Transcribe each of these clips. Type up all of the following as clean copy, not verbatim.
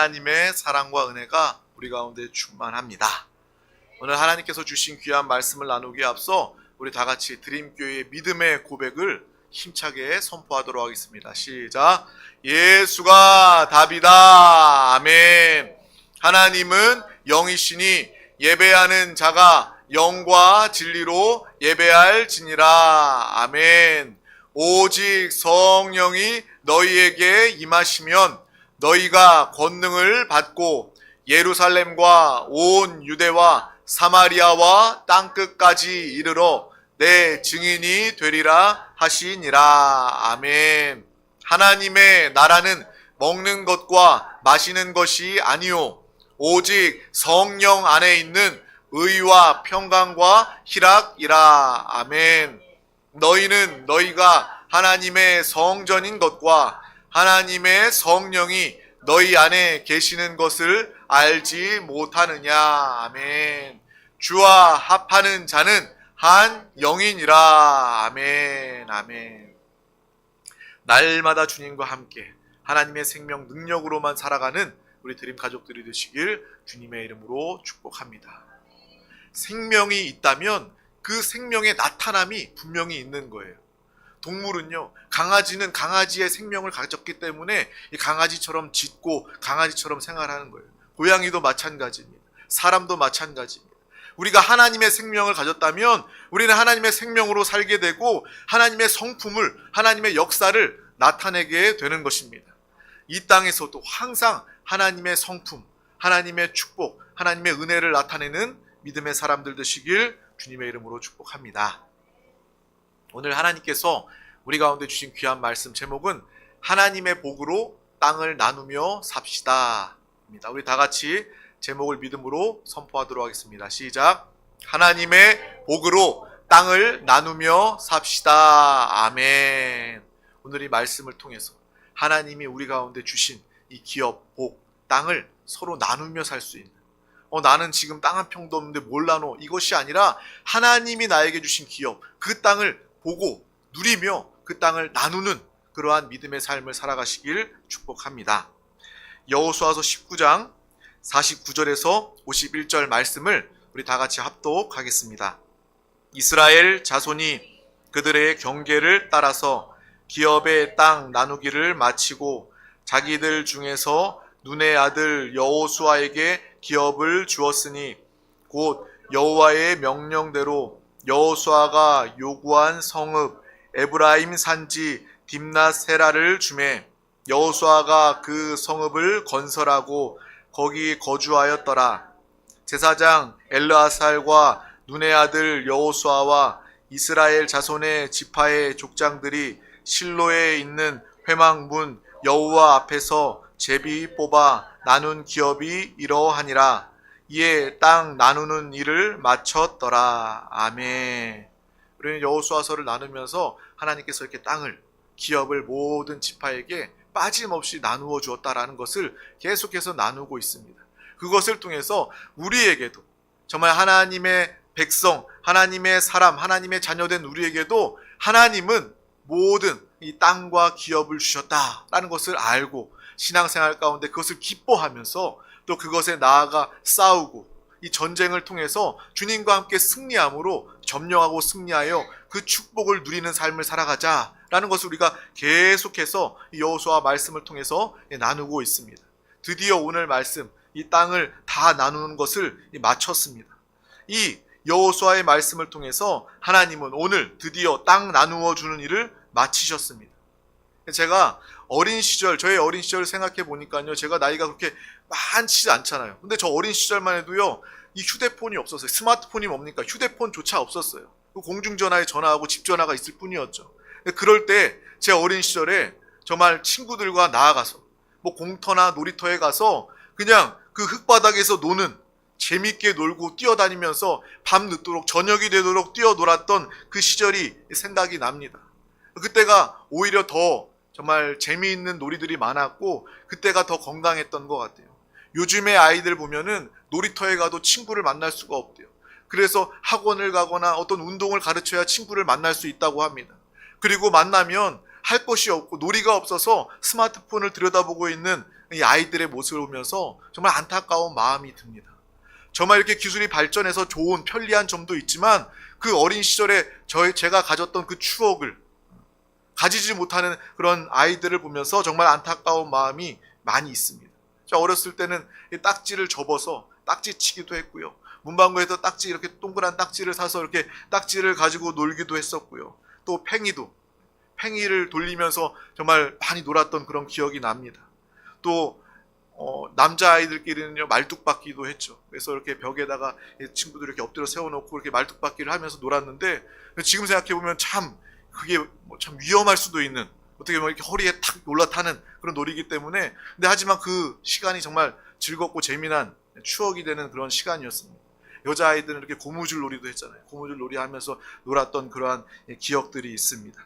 하나님의 사랑과 은혜가 우리 가운데 충만합니다. 오늘 하나님께서 주신 귀한 말씀을 나누기에 앞서 우리 다 같이 드림교회의 믿음의 고백을 힘차게 선포하도록 하겠습니다. 시작. 예수가 답이다. 아멘. 하나님은 영이시니 예배하는 자가 영과 진리로 예배할지니라. 아멘. 오직 성령이 너희에게 임하시면 너희가 권능을 받고 예루살렘과 온 유대와 사마리아와 땅끝까지 이르러 내 증인이 되리라 하시니라. 아멘. 하나님의 나라는 먹는 것과 마시는 것이 아니요 오직 성령 안에 있는 의와 평강과 희락이라. 아멘. 너희는 너희가 하나님의 성전인 것과 하나님의 성령이 너희 안에 계시는 것을 알지 못하느냐. 아멘. 주와 합하는 자는 한 영이니라. 아멘. 아멘. 날마다 주님과 함께 하나님의 생명 능력으로만 살아가는 우리 드림 가족들이 되시길 주님의 이름으로 축복합니다. 생명이 있다면 그 생명의 나타남이 분명히 있는 거예요. 동물은요, 강아지는 강아지의 생명을 가졌기 때문에 이 강아지처럼 짖고 강아지처럼 생활하는 거예요. 고양이도 마찬가지입니다. 사람도 마찬가지입니다. 우리가 하나님의 생명을 가졌다면 우리는 하나님의 생명으로 살게 되고 하나님의 성품을, 하나님의 역사를 나타내게 되는 것입니다. 이 땅에서도 항상 하나님의 성품, 하나님의 축복, 하나님의 은혜를 나타내는 믿음의 사람들 되시길 주님의 이름으로 축복합니다. 오늘 하나님께서 우리 가운데 주신 귀한 말씀 제목은 하나님의 복으로 땅을 나누며 삽시다 입니다. 우리 다 같이 제목을 믿음으로 선포하도록 하겠습니다. 시작. 하나님의 복으로 땅을 나누며 삽시다. 아멘. 오늘 이 말씀을 통해서 하나님이 우리 가운데 주신 이 기업, 복, 땅을 서로 나누며 살 수 있는, 나는 지금 땅 한 평도 없는데 뭘 나눠, 이것이 아니라 하나님이 나에게 주신 기업, 그 땅을 보고 누리며 그 땅을 나누는 그러한 믿음의 삶을 살아가시길 축복합니다. 여호수아서 19장 49절에서 51절 말씀을 우리 다 같이 합독하겠습니다. 이스라엘 자손이 그들의 경계를 따라서 기업의 땅 나누기를 마치고 자기들 중에서 눈의 아들 여호수아에게 기업을 주었으니 곧 여호와의 명령대로 여호수아가 요구한 성읍 에브라임 산지 딥낫세라를 주매 여호수아가 그 성읍을 건설하고 거기 거주하였더라. 제사장 엘르아살과 눈의 아들 여호수아와 이스라엘 자손의 지파의 족장들이 실로에 있는 회막문 여호와 앞에서 제비 뽑아 나눈 기업이 이러하니라. 이에 땅 나누는 일을 마쳤더라. 아멘. 우리는 여호수아서를 나누면서 하나님께서 이렇게 땅을, 기업을 모든 지파에게 빠짐없이 나누어 주었다라는 것을 계속해서 나누고 있습니다. 그것을 통해서 우리에게도 정말 하나님의 백성, 하나님의 사람, 하나님의 자녀된 우리에게도 하나님은 모든 이 땅과 기업을 주셨다라는 것을 알고 신앙생활 가운데 그것을 기뻐하면서 또 그것에 나아가 싸우고 이 전쟁을 통해서 주님과 함께 승리함으로 점령하고 승리하여 그 축복을 누리는 삶을 살아가자라는 것을 우리가 계속해서 여호수아 말씀을 통해서 나누고 있습니다. 드디어 오늘 말씀, 이 땅을 다 나누는 것을 마쳤습니다. 이 여호수아의 말씀을 통해서 하나님은 오늘 드디어 땅 나누어 주는 일을 마치셨습니다. 제가 저의 어린 시절을 생각해 보니까요, 제가 나이가 그렇게 많지 않잖아요. 근데 저 어린 시절만 해도요, 이 휴대폰이 없었어요. 스마트폰이 뭡니까? 휴대폰조차 없었어요. 공중전화에 전화하고 집전화가 있을 뿐이었죠. 그럴 때 제 어린 시절에 정말 친구들과 나아가서 뭐 공터나 놀이터에 가서 그냥 그 흙바닥에서 노는, 재밌게 놀고 뛰어다니면서 밤 늦도록, 저녁이 되도록 뛰어놀았던 그 시절이 생각이 납니다. 그때가 오히려 더 정말 재미있는 놀이들이 많았고 그때가 더 건강했던 것 같아요. 요즘의 아이들 보면은 놀이터에 가도 친구를 만날 수가 없대요. 그래서 학원을 가거나 어떤 운동을 가르쳐야 친구를 만날 수 있다고 합니다. 그리고 만나면 할 것이 없고 놀이가 없어서 스마트폰을 들여다보고 있는 이 아이들의 모습을 보면서 정말 안타까운 마음이 듭니다. 정말 이렇게 기술이 발전해서 좋은 편리한 점도 있지만 그 어린 시절에 제가 가졌던 그 추억을 가지지 못하는 그런 아이들을 보면서 정말 안타까운 마음이 많이 있습니다. 저 어렸을 때는 딱지를 접어서 딱지치기도 했고요. 문방구에서 딱지 이렇게 동그란 딱지를 사서 이렇게 딱지를 가지고 놀기도 했었고요. 또 팽이를 돌리면서 정말 많이 놀았던 그런 기억이 납니다. 또 남자아이들끼리는요 말뚝박기도 했죠. 그래서 이렇게 벽에다가 친구들 이렇게 엎드려 세워놓고 이렇게 말뚝박기를 하면서 놀았는데 지금 생각해보면 참 그게 참 위험할 수도 있는, 어떻게 보면 이렇게 허리에 탁 올라타는 그런 놀이기 때문에, 근데 하지만 그 시간이 정말 즐겁고 재미난 추억이 되는 그런 시간이었습니다. 여자아이들은 이렇게 고무줄 놀이도 했잖아요. 고무줄 놀이 하면서 놀았던 그러한 기억들이 있습니다.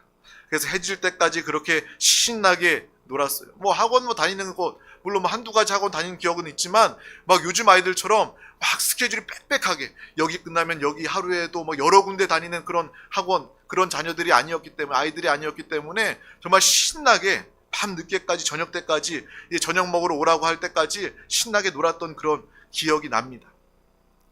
그래서 해질 때까지 그렇게 신나게 놀았어요. 학원 다니는 곳, 물론 한두 가지 학원 다니는 기억은 있지만, 막 요즘 아이들처럼 막 스케줄이 빽빽하게, 여기 끝나면 여기 하루에도 여러 군데 다니는 그런 학원, 그런 자녀들이 아니었기 때문에, 아이들이 아니었기 때문에 정말 신나게 밤 늦게까지, 저녁 때까지, 저녁 먹으러 오라고 할 때까지 신나게 놀았던 그런 기억이 납니다.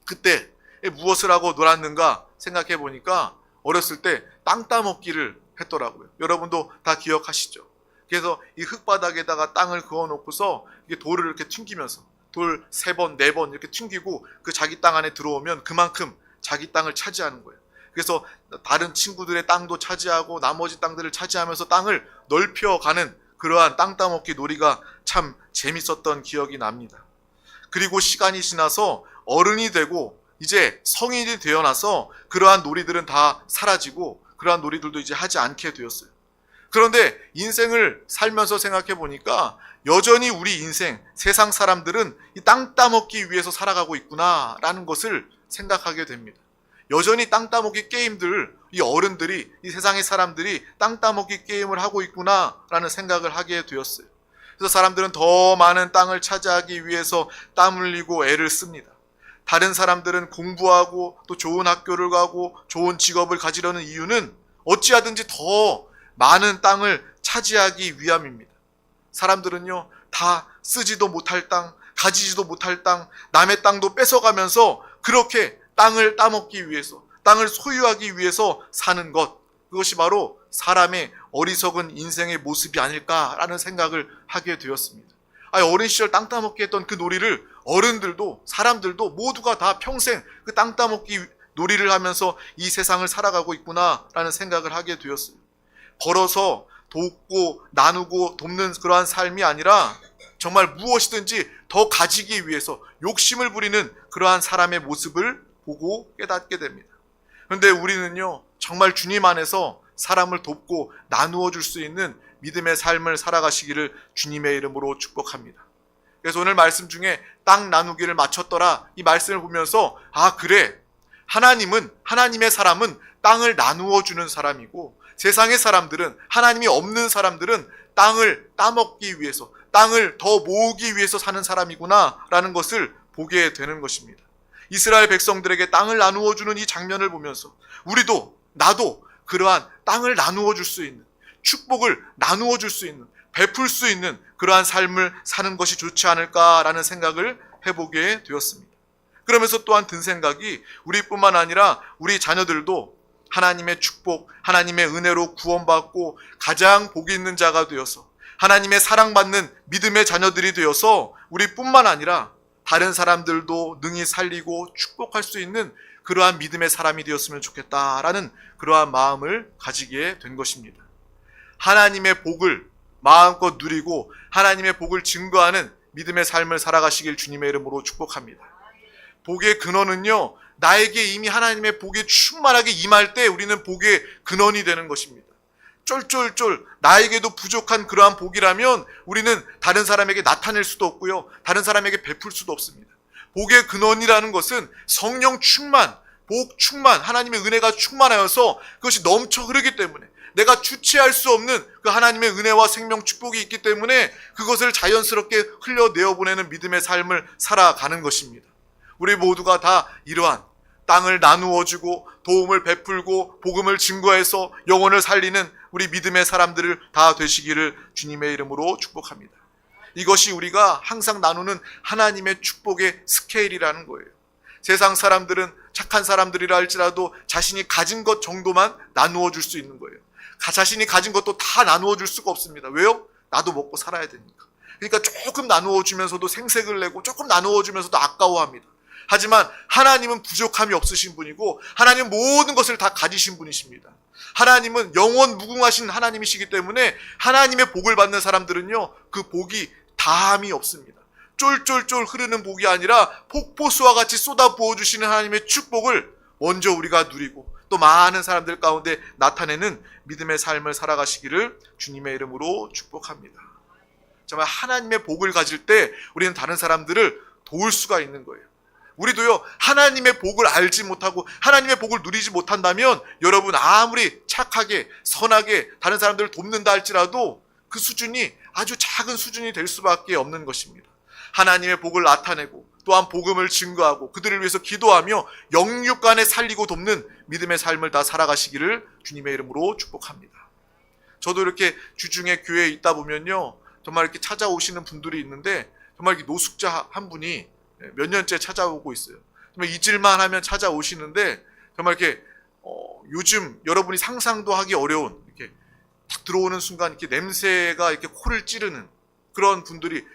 그때 무엇을 하고 놀았는가 생각해 보니까 어렸을 때 땅 따먹기를 했더라고요. 여러분도 다 기억하시죠? 그래서 이 흙바닥에다가 땅을 그어놓고서 이게 돌을 이렇게 튕기면서 돌 3번, 4번 이렇게 튕기고 그 자기 땅 안에 들어오면 그만큼 자기 땅을 차지하는 거예요. 그래서 다른 친구들의 땅도 차지하고 나머지 땅들을 차지하면서 땅을 넓혀가는 그러한 땅 따먹기 놀이가 참 재밌었던 기억이 납니다. 그리고 시간이 지나서 어른이 되고 이제 성인이 되어 나서 그러한 놀이들은 다 사라지고 그러한 놀이들도 이제 하지 않게 되었어요. 그런데 인생을 살면서 생각해 보니까 여전히 우리 인생, 세상 사람들은 이 땅 따먹기 위해서 살아가고 있구나라는 것을 생각하게 됩니다. 여전히 땅 따먹기 게임들, 이 어른들이, 이 세상의 사람들이 땅 따먹기 게임을 하고 있구나라는 생각을 하게 되었어요. 그래서 사람들은 더 많은 땅을 차지하기 위해서 땀 흘리고 애를 씁니다. 다른 사람들은 공부하고 또 좋은 학교를 가고 좋은 직업을 가지려는 이유는 어찌하든지 더 많은 땅을 차지하기 위함입니다. 사람들은요, 다 쓰지도 못할 땅, 가지지도 못할 땅, 남의 땅도 뺏어가면서 그렇게 땅을 따먹기 위해서, 땅을 소유하기 위해서 사는 것, 그것이 바로 사람의 어리석은 인생의 모습이 아닐까라는 생각을 하게 되었습니다. 어린 시절 땅 따먹기 했던 그 놀이를 어른들도 사람들도 모두가 다 평생 그 땅 따먹기 놀이를 하면서 이 세상을 살아가고 있구나라는 생각을 하게 되었어요. 벌어서 돕고 나누고 돕는 그러한 삶이 아니라 정말 무엇이든지 더 가지기 위해서 욕심을 부리는 그러한 사람의 모습을 보고 깨닫게 됩니다. 그런데 우리는요, 정말 주님 안에서 사람을 돕고 나누어 줄 수 있는 믿음의 삶을 살아가시기를 주님의 이름으로 축복합니다. 그래서 오늘 말씀 중에 땅 나누기를 마쳤더라, 이 말씀을 보면서 그래, 하나님의 사람은 땅을 나누어 주는 사람이고 세상의 사람들은, 하나님이 없는 사람들은 땅을 따먹기 위해서, 땅을 더 모으기 위해서 사는 사람이구나 라는 것을 보게 되는 것입니다. 이스라엘 백성들에게 땅을 나누어 주는 이 장면을 보면서 우리도, 나도 그러한 땅을 나누어 줄 수 있는, 축복을 나누어 줄 수 있는, 베풀 수 있는 그러한 삶을 사는 것이 좋지 않을까라는 생각을 해보게 되었습니다. 그러면서 또한 든 생각이, 우리뿐만 아니라 우리 자녀들도 하나님의 축복, 하나님의 은혜로 구원받고 가장 복이 있는 자가 되어서 하나님의 사랑받는 믿음의 자녀들이 되어서 우리뿐만 아니라 다른 사람들도 능히 살리고 축복할 수 있는 그러한 믿음의 사람이 되었으면 좋겠다라는 그러한 마음을 가지게 된 것입니다. 하나님의 복을 마음껏 누리고 하나님의 복을 증거하는 믿음의 삶을 살아가시길 주님의 이름으로 축복합니다. 복의 근원은요, 나에게 이미 하나님의 복이 충만하게 임할 때 우리는 복의 근원이 되는 것입니다. 쫄쫄쫄 나에게도 부족한 그러한 복이라면 우리는 다른 사람에게 나타낼 수도 없고요, 다른 사람에게 베풀 수도 없습니다. 복의 근원이라는 것은 성령 충만, 복 충만, 하나님의 은혜가 충만하여서 그것이 넘쳐 흐르기 때문에, 내가 주체할 수 없는 그 하나님의 은혜와 생명 축복이 있기 때문에 그것을 자연스럽게 흘려내어 보내는 믿음의 삶을 살아가는 것입니다. 우리 모두가 다 이러한 땅을 나누어주고 도움을 베풀고 복음을 증거해서 영혼을 살리는 우리 믿음의 사람들을 다 되시기를 주님의 이름으로 축복합니다. 이것이 우리가 항상 나누는 하나님의 축복의 스케일이라는 거예요. 세상 사람들은 착한 사람들이라 할지라도 자신이 가진 것 정도만 나누어 줄 수 있는 거예요. 자신이 가진 것도 다 나누어 줄 수가 없습니다. 왜요? 나도 먹고 살아야 되니까. 그러니까 조금 나누어 주면서도 생색을 내고 조금 나누어 주면서도 아까워합니다. 하지만 하나님은 부족함이 없으신 분이고 하나님은 모든 것을 다 가지신 분이십니다. 하나님은 영원 무궁하신 하나님이시기 때문에 하나님의 복을 받는 사람들은요, 그 복이 다함이 없습니다. 쫄쫄쫄 흐르는 복이 아니라 폭포수와 같이 쏟아 부어주시는 하나님의 축복을 먼저 우리가 누리고 또 많은 사람들 가운데 나타내는 믿음의 삶을 살아가시기를 주님의 이름으로 축복합니다. 정말 하나님의 복을 가질 때 우리는 다른 사람들을 도울 수가 있는 거예요. 우리도요, 하나님의 복을 알지 못하고 하나님의 복을 누리지 못한다면 여러분 아무리 착하게 선하게 다른 사람들을 돕는다 할지라도 그 수준이 아주 작은 수준이 될 수밖에 없는 것입니다. 하나님의 복을 나타내고 또한 복음을 증거하고 그들을 위해서 기도하며 영육간에 살리고 돕는 믿음의 삶을 다 살아가시기를 주님의 이름으로 축복합니다. 저도 이렇게 주중에 교회에 있다 보면요, 정말 이렇게 찾아오시는 분들이 있는데 정말 이렇게 노숙자 한 분이 몇 년째 찾아오고 있어요. 정말 잊을만 하면 찾아오시는데 정말 이렇게 요즘 여러분이 상상도 하기 어려운 이렇게 딱 들어오는 순간 이렇게 냄새가 이렇게 코를 찌르는 그런 분들이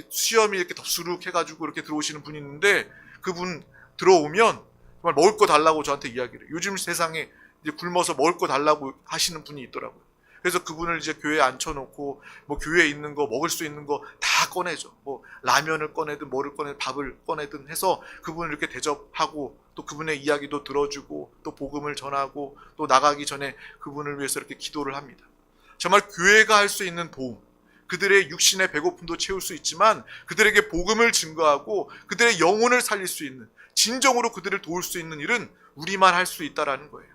수염이 이렇게 덥수룩 해가지고 이렇게 들어오시는 분이 있는데 그분 들어오면 정말 먹을 거 달라고 저한테 이야기를 해요. 요즘 세상에 이제 굶어서 먹을 거 달라고 하시는 분이 있더라고요. 그래서 그분을 이제 교회에 앉혀놓고 뭐 교회에 있는 거 먹을 수 있는 거 다 꺼내죠. 뭐 라면을 꺼내든 뭐를 꺼내든 밥을 꺼내든 해서 그분을 이렇게 대접하고 또 그분의 이야기도 들어주고 또 복음을 전하고 또 나가기 전에 그분을 위해서 이렇게 기도를 합니다. 정말 교회가 할 수 있는 도움, 그들의 육신의 배고픔도 채울 수 있지만 그들에게 복음을 증거하고 그들의 영혼을 살릴 수 있는, 진정으로 그들을 도울 수 있는 일은 우리만 할 수 있다라는 거예요.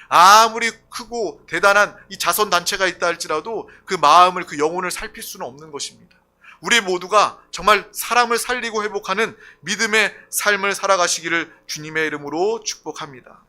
아무리 크고 대단한 이 자선단체가 있다 할지라도 그 마음을, 그 영혼을 살필 수는 없는 것입니다. 우리 모두가 정말 사람을 살리고 회복하는 믿음의 삶을 살아가시기를 주님의 이름으로 축복합니다.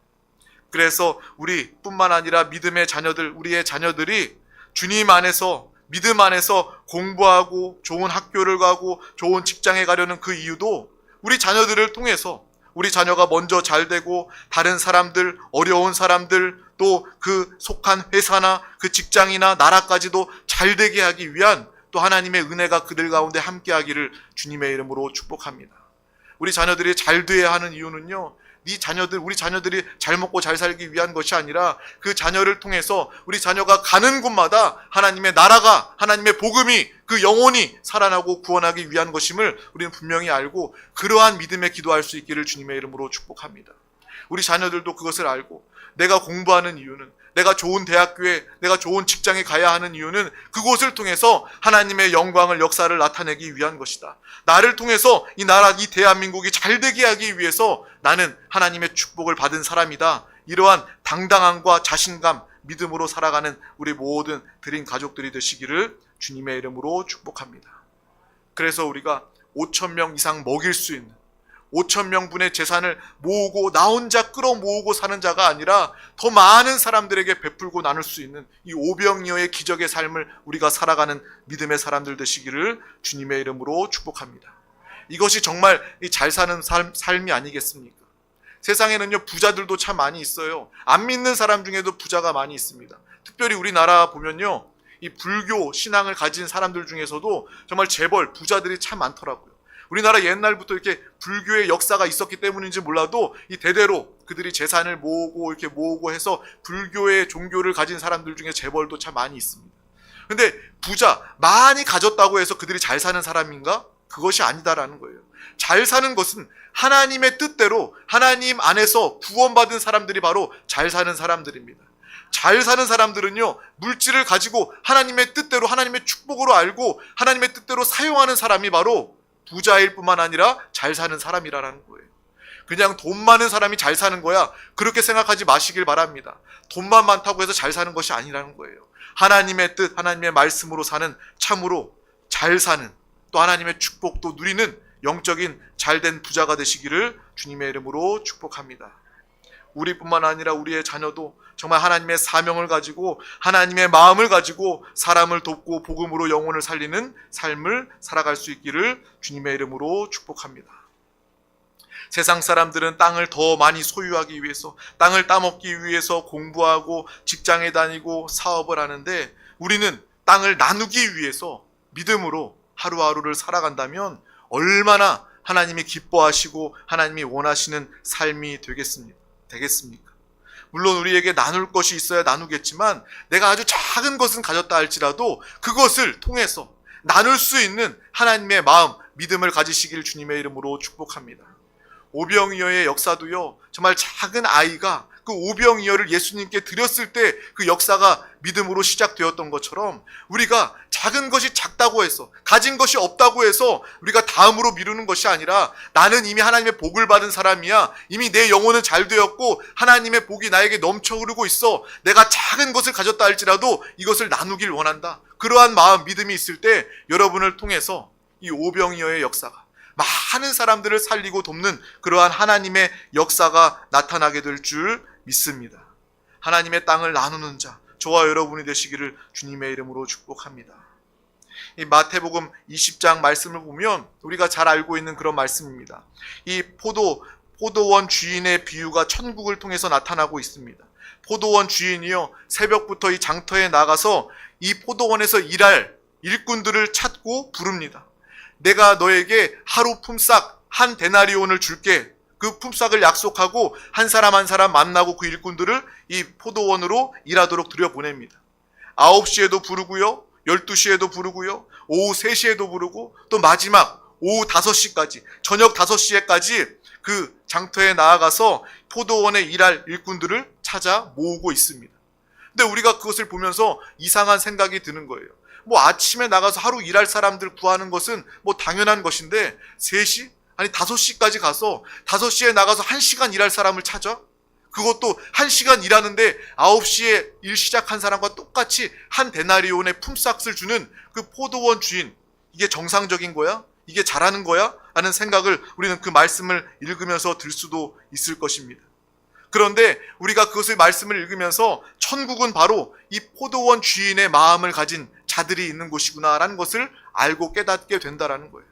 그래서 우리뿐만 아니라 믿음의 자녀들, 우리의 자녀들이 주님 안에서, 믿음 안에서 공부하고 좋은 학교를 가고 좋은 직장에 가려는 그 이유도 우리 자녀들을 통해서 우리 자녀가 먼저 잘 되고 다른 사람들, 어려운 사람들, 또 그 속한 회사나 그 직장이나 나라까지도 잘 되게 하기 위한 또 하나님의 은혜가 그들 가운데 함께하기를 주님의 이름으로 축복합니다. 우리 자녀들이 잘 돼야 하는 이유는요, 우리 자녀들이 잘 먹고 잘 살기 위한 것이 아니라 그 자녀를 통해서 우리 자녀가 가는 곳마다 하나님의 나라가, 하나님의 복음이, 그 영혼이 살아나고 구원하기 위한 것임을 우리는 분명히 알고 그러한 믿음에 기도할 수 있기를 주님의 이름으로 축복합니다. 우리 자녀들도 그것을 알고 내가 공부하는 이유는, 내가 좋은 대학교에, 내가 좋은 직장에 가야 하는 이유는 그곳을 통해서 하나님의 영광을, 역사를 나타내기 위한 것이다. 나를 통해서 이 나라, 이 대한민국이 잘 되게 하기 위해서 나는 하나님의 축복을 받은 사람이다. 이러한 당당함과 자신감, 믿음으로 살아가는 우리 모든 드림 가족들이 되시기를 주님의 이름으로 축복합니다. 그래서 우리가 5,000명 이상 먹일 수 있는 5,000명분의 재산을 모으고 나 혼자 끌어모으고 사는 자가 아니라 더 많은 사람들에게 베풀고 나눌 수 있는 이 오병이어의 기적의 삶을 우리가 살아가는 믿음의 사람들 되시기를 주님의 이름으로 축복합니다. 이것이 정말 잘 사는 삶이 아니겠습니까? 세상에는요, 부자들도 참 많이 있어요. 안 믿는 사람 중에도 부자가 많이 있습니다. 특별히 우리나라 보면요, 이 불교 신앙을 가진 사람들 중에서도 정말 재벌, 부자들이 참 많더라고요. 우리나라 옛날부터 이렇게 불교의 역사가 있었기 때문인지 몰라도 이 대대로 그들이 재산을 모으고 이렇게 모으고 해서 불교의 종교를 가진 사람들 중에 재벌도 참 많이 있습니다. 근데 부자, 많이 가졌다고 해서 그들이 잘 사는 사람인가? 그것이 아니다라는 거예요. 잘 사는 것은 하나님의 뜻대로 하나님 안에서 구원받은 사람들이 바로 잘 사는 사람들입니다. 잘 사는 사람들은요, 물질을 가지고 하나님의 뜻대로, 하나님의 축복으로 알고 하나님의 뜻대로 사용하는 사람이 바로 부자일 뿐만 아니라 잘 사는 사람이라는 거예요. 그냥 돈 많은 사람이 잘 사는 거야, 그렇게 생각하지 마시길 바랍니다. 돈만 많다고 해서 잘 사는 것이 아니라는 거예요. 하나님의 뜻, 하나님의 말씀으로 사는, 참으로 잘 사는, 또 하나님의 축복도 누리는 영적인 잘된 부자가 되시기를 주님의 이름으로 축복합니다. 우리뿐만 아니라 우리의 자녀도 정말 하나님의 사명을 가지고 하나님의 마음을 가지고 사람을 돕고 복음으로 영혼을 살리는 삶을 살아갈 수 있기를 주님의 이름으로 축복합니다. 세상 사람들은 땅을 더 많이 소유하기 위해서, 땅을 따먹기 위해서 공부하고 직장에 다니고 사업을 하는데, 우리는 땅을 나누기 위해서 믿음으로 하루하루를 살아간다면 얼마나 하나님이 기뻐하시고 하나님이 원하시는 삶이 되겠습니까? 물론 우리에게 나눌 것이 있어야 나누겠지만, 내가 아주 작은 것은 가졌다 할지라도 그것을 통해서 나눌 수 있는 하나님의 마음, 믿음을 가지시길 주님의 이름으로 축복합니다. 오병이어의 역사도요, 정말 작은 아이가 그 오병이어를 예수님께 드렸을 때 그 역사가 믿음으로 시작되었던 것처럼, 우리가 작은 것이 작다고 해서, 가진 것이 없다고 해서 우리가 다음으로 미루는 것이 아니라, 나는 이미 하나님의 복을 받은 사람이야, 이미 내 영혼은 잘 되었고 하나님의 복이 나에게 넘쳐 흐르고 있어, 내가 작은 것을 가졌다 할지라도 이것을 나누길 원한다, 그러한 마음, 믿음이 있을 때 여러분을 통해서 이 오병이어의 역사가 많은 사람들을 살리고 돕는 그러한 하나님의 역사가 나타나게 될 줄 믿습니다. 하나님의 땅을 나누는 자, 저와 여러분이 되시기를 주님의 이름으로 축복합니다. 이 마태복음 20장 말씀을 보면 우리가 잘 알고 있는 그런 말씀입니다. 이 포도원 주인의 비유가 천국을 통해서 나타나고 있습니다. 포도원 주인이요, 새벽부터 이 장터에 나가서 이 포도원에서 일할 일꾼들을 찾고 부릅니다. 내가 너에게 하루 품삯 한 데나리온을 줄게. 그 품삯을 약속하고 한 사람 한 사람 만나고 그 일꾼들을 이 포도원으로 일하도록 들여보냅니다. 9시에도 부르고요, 12시에도 부르고요, 오후 3시에도 부르고, 또 마지막 오후 5시까지, 저녁 5시에까지 그 장터에 나아가서 포도원에 일할 일꾼들을 찾아 모으고 있습니다. 근데 우리가 그것을 보면서 이상한 생각이 드는 거예요. 아침에 나가서 하루 일할 사람들 구하는 것은 당연한 것인데, 3시? 아니 5시까지 가서 5시에 나가서 1시간 일할 사람을 찾아? 그것도 1시간 일하는데 9시에 일 시작한 사람과 똑같이 한 데나리온의 품삯을 주는 그 포도원 주인, 이게 정상적인 거야? 이게 잘하는 거야? 라는 생각을 우리는 그 말씀을 읽으면서 들 수도 있을 것입니다. 그런데 우리가 그것을 말씀을 읽으면서 천국은 바로 이 포도원 주인의 마음을 가진 자들이 있는 곳이구나라는 것을 알고 깨닫게 된다라는 거예요.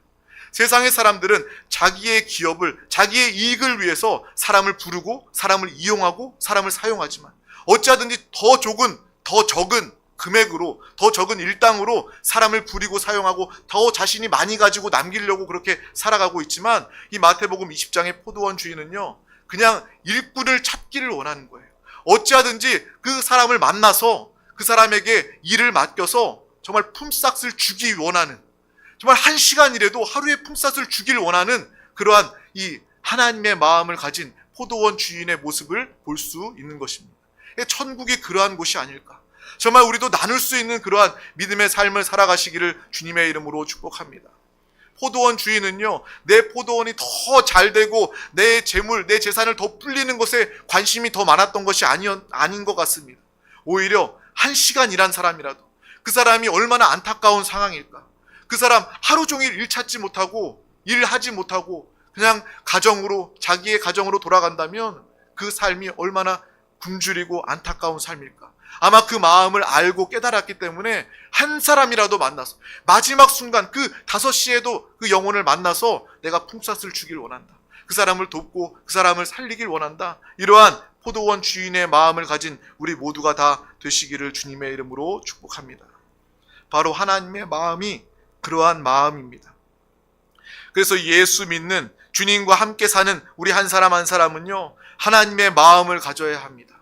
세상의 사람들은 자기의 기업을, 자기의 이익을 위해서 사람을 부르고 사람을 이용하고 사람을 사용하지만, 어찌하든지 더 적은 금액으로, 더 적은 일당으로 사람을 부리고 사용하고 더 자신이 많이 가지고 남기려고 그렇게 살아가고 있지만, 이 마태복음 20장의 포도원 주인은요, 그냥 일꾼을 찾기를 원하는 거예요. 어찌하든지 그 사람을 만나서 그 사람에게 일을 맡겨서 정말 품삯을 주기 원하는, 정말 1시간이라도 하루의 품삯을 주길 원하는 그러한 이 하나님의 마음을 가진 포도원 주인의 모습을 볼 수 있는 것입니다. 천국이 그러한 곳이 아닐까. 정말 우리도 나눌 수 있는 그러한 믿음의 삶을 살아가시기를 주님의 이름으로 축복합니다. 포도원 주인은요, 내 포도원이 더 잘 되고 내 재물, 내 재산을 더 불리는 것에 관심이 더 많았던 것이 아닌 것 같습니다. 오히려 1시간 일한 사람이라도 그 사람이 얼마나 안타까운 상황일까. 그 사람 하루 종일 일 찾지 못하고 일하지 못하고 그냥 자기의 가정으로 돌아간다면 그 삶이 얼마나 굶주리고 안타까운 삶일까. 아마 그 마음을 알고 깨달았기 때문에 한 사람이라도 만나서 마지막 순간 그 5시에도 그 영혼을 만나서 내가 품삯을 주길 원한다, 그 사람을 돕고 그 사람을 살리길 원한다, 이러한 포도원 주인의 마음을 가진 우리 모두가 다 되시기를 주님의 이름으로 축복합니다. 바로 하나님의 마음이 그러한 마음입니다. 그래서 예수 믿는, 주님과 함께 사는 우리 한 사람 한 사람은요, 하나님의 마음을 가져야 합니다.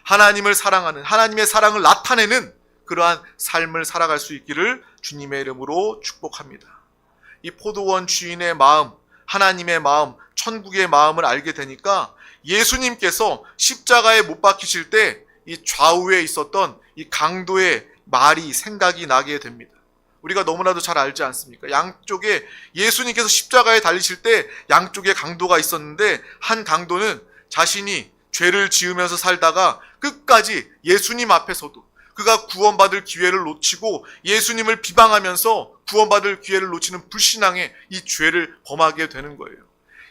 하나님을 사랑하는, 하나님의 사랑을 나타내는 그러한 삶을 살아갈 수 있기를 주님의 이름으로 축복합니다. 이 포도원 주인의 마음, 하나님의 마음, 천국의 마음을 알게 되니까 예수님께서 십자가에 못 박히실 때 이 좌우에 있었던 이 강도의 말이 생각이 나게 됩니다. 우리가 너무나도 잘 알지 않습니까? 양쪽에, 예수님께서 십자가에 달리실 때 양쪽에 강도가 있었는데, 한 강도는 자신이 죄를 지으면서 살다가 끝까지 예수님 앞에서도 그가 구원받을 기회를 놓치고 예수님을 비방하면서 구원받을 기회를 놓치는 불신앙의 이 죄를 범하게 되는 거예요.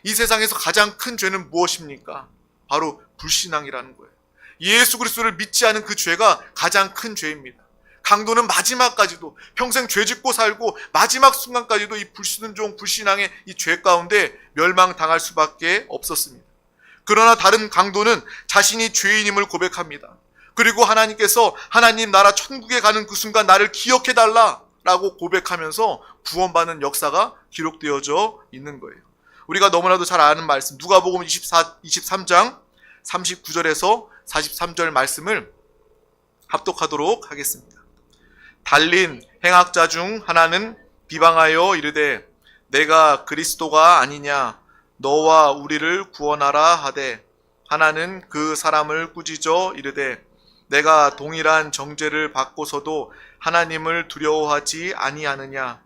이 세상에서 가장 큰 죄는 무엇입니까? 바로 불신앙이라는 거예요. 예수 그리스도를 믿지 않은 그 죄가 가장 큰 죄입니다. 강도는 마지막까지도 평생 죄 짓고 살고 마지막 순간까지도 이 불순종, 불신앙의 이 죄 가운데 멸망당할 수밖에 없었습니다. 그러나 다른 강도는 자신이 죄인임을 고백합니다. 그리고 하나님께서 하나님 나라 천국에 가는 그 순간 나를 기억해달라 라고 고백하면서 구원받는 역사가 기록되어져 있는 거예요. 우리가 너무나도 잘 아는 말씀, 누가복음 23장 39절에서 43절 말씀을 합독하도록 하겠습니다. 달린 행악자 중 하나는 비방하여 이르되 내가 그리스도가 아니냐 너와 우리를 구원하라 하되, 하나는 그 사람을 꾸짖어 이르되 내가 동일한 정죄를 받고서도 하나님을 두려워하지 아니하느냐.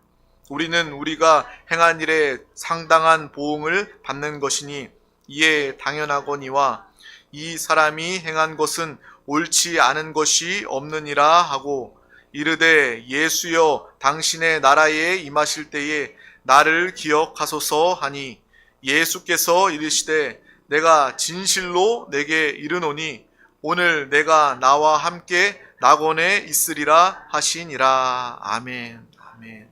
우리는 우리가 행한 일에 상당한 보응을 받는 것이니 이에 당연하거니와 이 사람이 행한 것은 옳지 않은 것이 없느니라 하고 이르되 예수여 당신의 나라에 임하실 때에 나를 기억하소서 하니, 예수께서 이르시되 내가 진실로 내게 이르노니 오늘 내가 나와 함께 낙원에 있으리라 하시니라. 아멘. 아멘.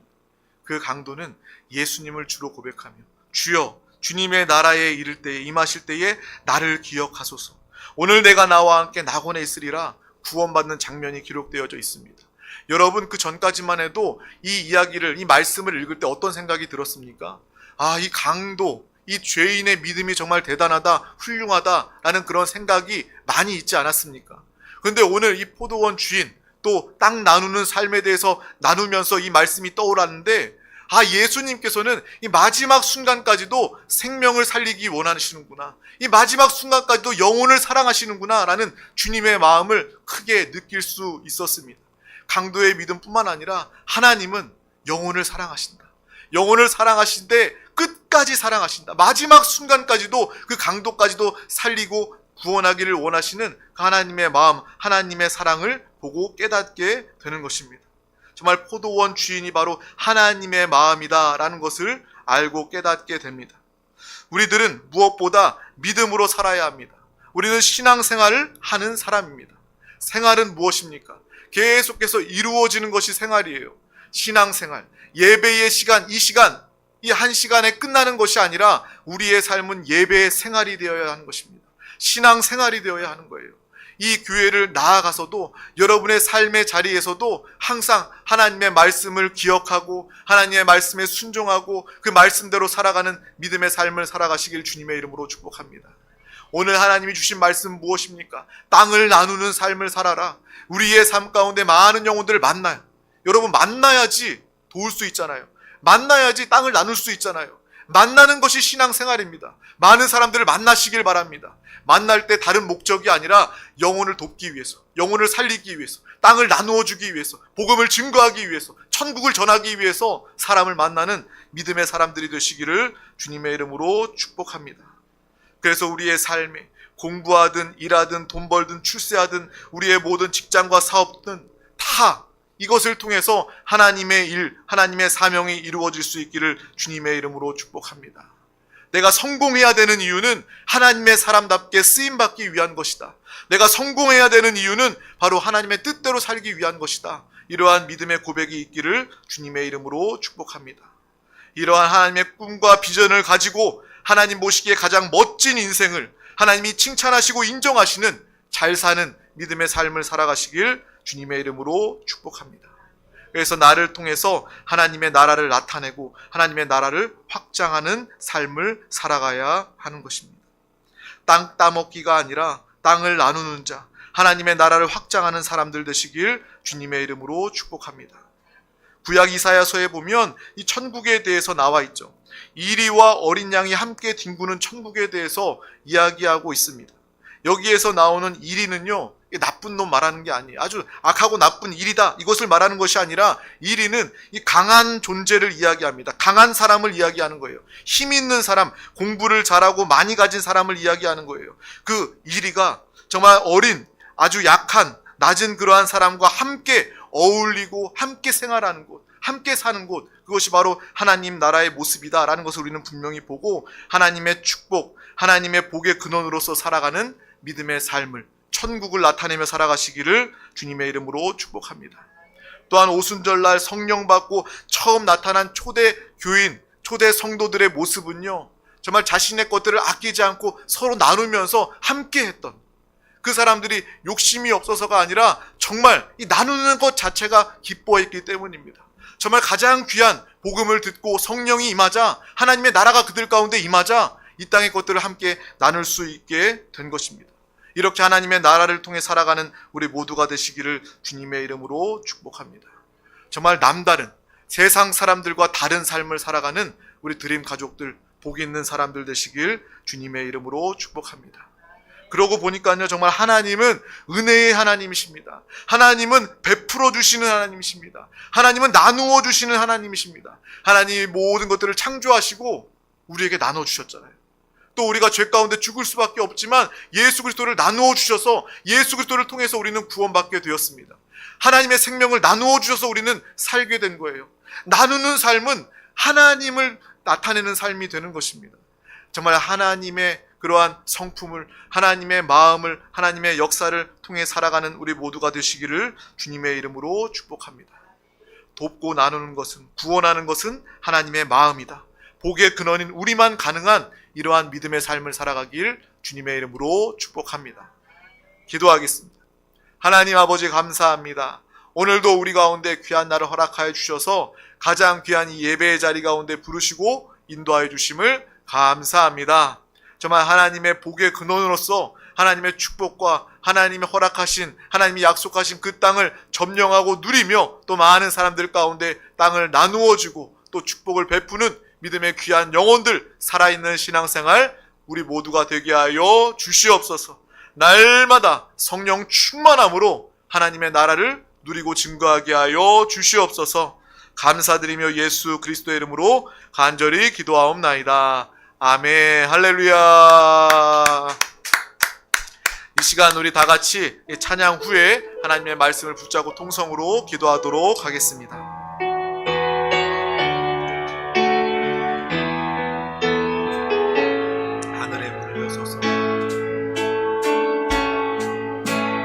그 강도는 예수님을 주로 고백하며 주여 주님의 나라에 이를 때에 임하실 때에 나를 기억하소서. 오늘 내가 나와 함께 낙원에 있으리라 구원받는 장면이 기록되어져 있습니다. 여러분, 그 전까지만 해도 이 이야기를, 이 말씀을 읽을 때 어떤 생각이 들었습니까? 아, 이 강도, 이 죄인의 믿음이 정말 대단하다, 훌륭하다라는 그런 생각이 많이 있지 않았습니까? 그런데 오늘 이 포도원 주인, 또 땅 나누는 삶에 대해서 나누면서 이 말씀이 떠올랐는데, 아, 예수님께서는 이 마지막 순간까지도 생명을 살리기 원하시는구나, 이 마지막 순간까지도 영혼을 사랑하시는구나 라는 주님의 마음을 크게 느낄 수 있었습니다. 강도의 믿음뿐만 아니라 하나님은 영혼을 사랑하신다. 영혼을 사랑하신데 끝까지 사랑하신다. 마지막 순간까지도 그 강도까지도 살리고 구원하기를 원하시는 하나님의 마음, 하나님의 사랑을 보고 깨닫게 되는 것입니다. 정말 포도원 주인이 바로 하나님의 마음이다라는 것을 알고 깨닫게 됩니다. 우리들은 무엇보다 믿음으로 살아야 합니다. 우리는 신앙생활을 하는 사람입니다. 생활은 무엇입니까? 계속해서 이루어지는 것이 생활이에요. 신앙생활, 예배의 시간, 이 한 시간에 끝나는 것이 아니라 우리의 삶은 예배의 생활이 되어야 하는 것입니다. 신앙생활이 되어야 하는 거예요. 이 교회를 나아가서도 여러분의 삶의 자리에서도 항상 하나님의 말씀을 기억하고 하나님의 말씀에 순종하고 그 말씀대로 살아가는 믿음의 삶을 살아가시길 주님의 이름으로 축복합니다. 오늘 하나님이 주신 말씀은 무엇입니까? 땅을 나누는 삶을 살아라. 우리의 삶 가운데 많은 영혼들을 만나요. 여러분, 만나야지 도울 수 있잖아요. 만나야지 땅을 나눌 수 있잖아요. 만나는 것이 신앙생활입니다. 많은 사람들을 만나시길 바랍니다. 만날 때 다른 목적이 아니라 영혼을 돕기 위해서, 영혼을 살리기 위해서, 땅을 나누어 주기 위해서, 복음을 증거하기 위해서, 천국을 전하기 위해서 사람을 만나는 믿음의 사람들이 되시기를 주님의 이름으로 축복합니다. 그래서 우리의 삶에 공부하든 일하든 돈 벌든 출세하든 우리의 모든 직장과 사업든 다 이것을 통해서 하나님의 일, 하나님의 사명이 이루어질 수 있기를 주님의 이름으로 축복합니다. 내가 성공해야 되는 이유는 하나님의 사람답게 쓰임받기 위한 것이다. 내가 성공해야 되는 이유는 바로 하나님의 뜻대로 살기 위한 것이다. 이러한 믿음의 고백이 있기를 주님의 이름으로 축복합니다. 이러한 하나님의 꿈과 비전을 가지고 하나님 보시기에 가장 멋진 인생을 하나님이 칭찬하시고 인정하시는 잘 사는 믿음의 삶을 살아가시길 주님의 이름으로 축복합니다. 그래서 나를 통해서 하나님의 나라를 나타내고 하나님의 나라를 확장하는 삶을 살아가야 하는 것입니다. 땅 따먹기가 아니라 땅을 나누는 자, 하나님의 나라를 확장하는 사람들 되시길 주님의 이름으로 축복합니다. 구약 이사야서에 보면 이 천국에 대해서 나와 있죠. 이리와 어린 양이 함께 뒹구는 천국에 대해서 이야기하고 있습니다. 여기에서 나오는 이리는요, 나쁜 놈 말하는 게 아니에요. 아주 악하고 나쁜 일이다, 이것을 말하는 것이 아니라 이리는 이 강한 존재를 이야기합니다. 강한 사람을 이야기하는 거예요. 힘 있는 사람, 공부를 잘하고 많이 가진 사람을 이야기하는 거예요. 그 이리가 정말 어린, 아주 약한, 낮은 그러한 사람과 함께 어울리고 함께 생활하는 곳, 함께 사는 곳, 그것이 바로 하나님 나라의 모습이다라는 것을 우리는 분명히 보고 하나님의 축복, 하나님의 복의 근원으로서 살아가는 믿음의 삶을, 천국을 나타내며 살아가시기를 주님의 이름으로 축복합니다. 또한 오순절날 성령 받고 처음 나타난 초대 교인, 초대 성도들의 모습은요, 정말 자신의 것들을 아끼지 않고 서로 나누면서 함께 했던, 그 사람들이 욕심이 없어서가 아니라 정말 이 나누는 것 자체가 기뻐했기 때문입니다. 정말 가장 귀한 복음을 듣고 성령이 임하자, 하나님의 나라가 그들 가운데 임하자 이 땅의 것들을 함께 나눌 수 있게 된 것입니다. 이렇게 하나님의 나라를 통해 살아가는 우리 모두가 되시기를 주님의 이름으로 축복합니다. 정말 남다른 세상 사람들과 다른 삶을 살아가는 우리 드림 가족들, 복 있는 사람들 되시길 주님의 이름으로 축복합니다. 그러고 보니까요, 정말 하나님은 은혜의 하나님이십니다. 하나님은 베풀어 주시는 하나님이십니다. 하나님은 나누어 주시는 하나님이십니다. 하나님이 모든 것들을 창조하시고 우리에게 나눠주셨잖아요. 또 우리가 죄 가운데 죽을 수밖에 없지만 예수 그리스도를 나누어 주셔서 예수 그리스도를 통해서 우리는 구원받게 되었습니다. 하나님의 생명을 나누어 주셔서 우리는 살게 된 거예요. 나누는 삶은 하나님을 나타내는 삶이 되는 것입니다. 정말 하나님의 그러한 성품을, 하나님의 마음을, 하나님의 역사를 통해 살아가는 우리 모두가 되시기를 주님의 이름으로 축복합니다. 돕고 나누는 것은, 구원하는 것은 하나님의 마음이다. 복의 근원인 우리만 가능한 이러한 믿음의 삶을 살아가길 주님의 이름으로 축복합니다. 기도하겠습니다. 하나님 아버지 감사합니다. 오늘도 우리 가운데 귀한 날을 허락하여 주셔서 가장 귀한 이 예배의 자리 가운데 부르시고 인도하여 주심을 감사합니다. 정말 하나님의 복의 근원으로서 하나님의 축복과 하나님의 허락하신, 하나님이 약속하신 그 땅을 점령하고 누리며 또 많은 사람들 가운데 땅을 나누어 주고 또 축복을 베푸는 믿음의 귀한 영혼들, 살아있는 신앙생활 우리 모두가 되게 하여 주시옵소서. 날마다 성령 충만함으로 하나님의 나라를 누리고 증거하게 하여 주시옵소서. 감사드리며 예수 그리스도의 이름으로 간절히 기도하옵나이다. 아멘. 할렐루야. 이 시간 우리 다 같이 찬양 후에 하나님의 말씀을 붙잡고 통성으로 기도하도록 하겠습니다. 하늘의 문을 여소서.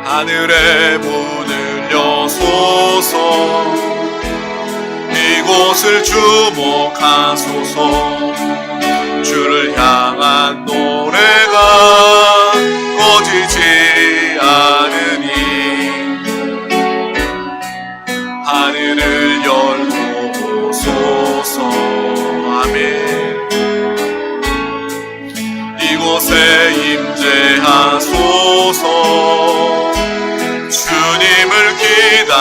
하늘의 문을 여소서. 이곳을 주목하소서. 주를 향한 노래가 꺼지지 않으니 하늘을 열고 보소서. 아멘. 이곳에 임재하소서. 주님을 기다리며